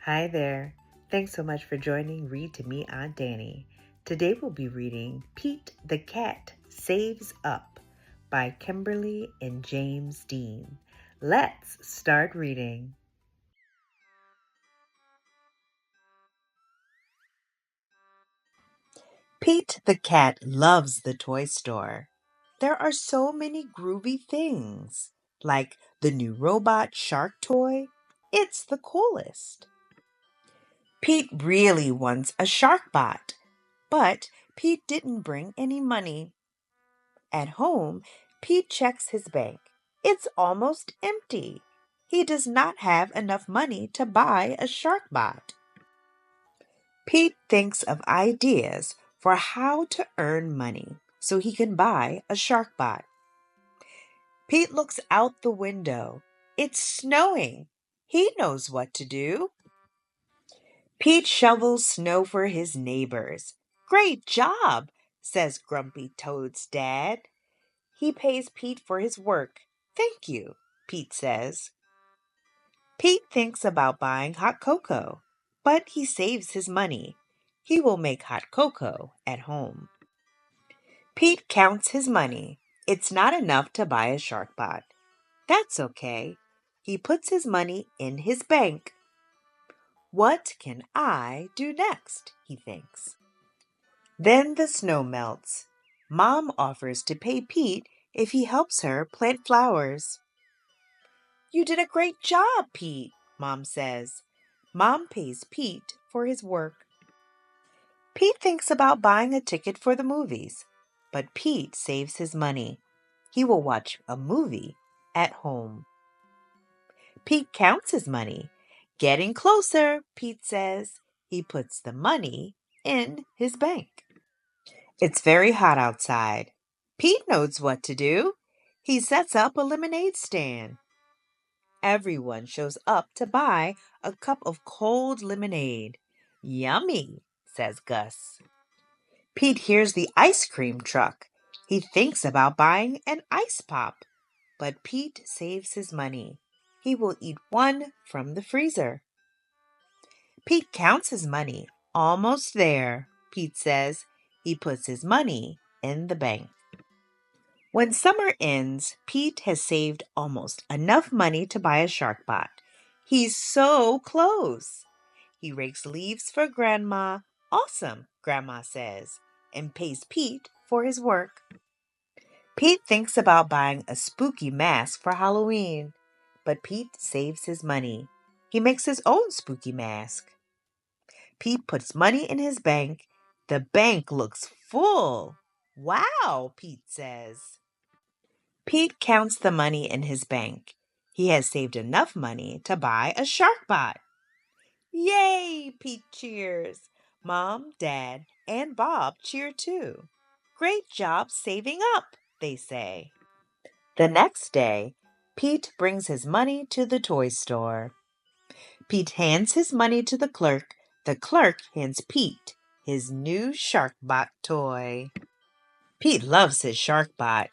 Hi there. Thanks so much for joining Read to Me, Aunt Dani. Today we'll be reading Pete the Cat Saves Up by Kimberly and James Dean. Let's start reading. Pete the cat loves the toy store. There are so many groovy things, like the new robot shark toy. It's the coolest. Pete really wants a Sharkbot, but Pete didn't bring any money. At home, Pete checks his bank. It's almost empty. He does not have enough money to buy a Sharkbot. Pete thinks of ideas for how to earn money so he can buy a Sharkbot. Pete looks out the window. It's snowing. He knows what to do. Pete shovels snow for his neighbors. Great job, says Grumpy Toad's dad. He pays Pete for his work. Thank you, Pete says. Pete thinks about buying hot cocoa, but he saves his money. He will make hot cocoa at home. Pete counts his money. It's not enough to buy a Sharkbot. That's okay. He puts his money in his bank. What can I do next? He thinks. Then the snow melts. Mom offers to pay Pete if he helps her plant flowers. You did a great job, Pete, Mom says. Mom pays Pete for his work. Pete thinks about buying a ticket for the movies, but Pete saves his money. He will watch a movie at home. Pete counts his money. Getting closer, Pete says. He puts the money in his bank. It's very hot outside. Pete knows what to do. He sets up a lemonade stand. Everyone shows up to buy a cup of cold lemonade. Yummy, says Gus. Pete hears the ice cream truck. He thinks about buying an ice pop, but Pete saves his money. He will eat one from the freezer. Pete counts his money. Almost there, Pete says. He puts his money in the bank. When summer ends, Pete has saved almost enough money to buy a Sharkbot. He's so close. He rakes leaves for Grandma. Awesome, Grandma says, and pays Pete for his work. Pete thinks about buying a spooky mask for Halloween, but Pete saves his money. He makes his own spooky mask. Pete puts money in his bank. The bank looks full. Wow, Pete says. Pete counts the money in his bank. He has saved enough money to buy a Sharkbot. Yay, Pete cheers. Mom, Dad, and Bob cheer too. Great job saving up, they say. The next day, Pete brings his money to the toy store. Pete hands his money to the clerk. The clerk hands Pete his new Sharkbot toy. Pete loves his Sharkbot,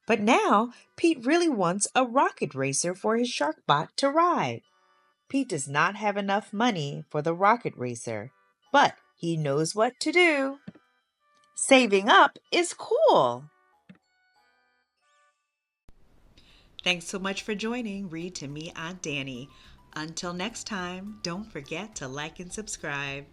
but now Pete really wants a rocket racer for his Sharkbot to ride. Pete does not have enough money for the rocket racer, but he knows what to do. Saving up is cool. Thanks so much for joining Read to Me, Aunt Dani. Until next time, don't forget to like and subscribe.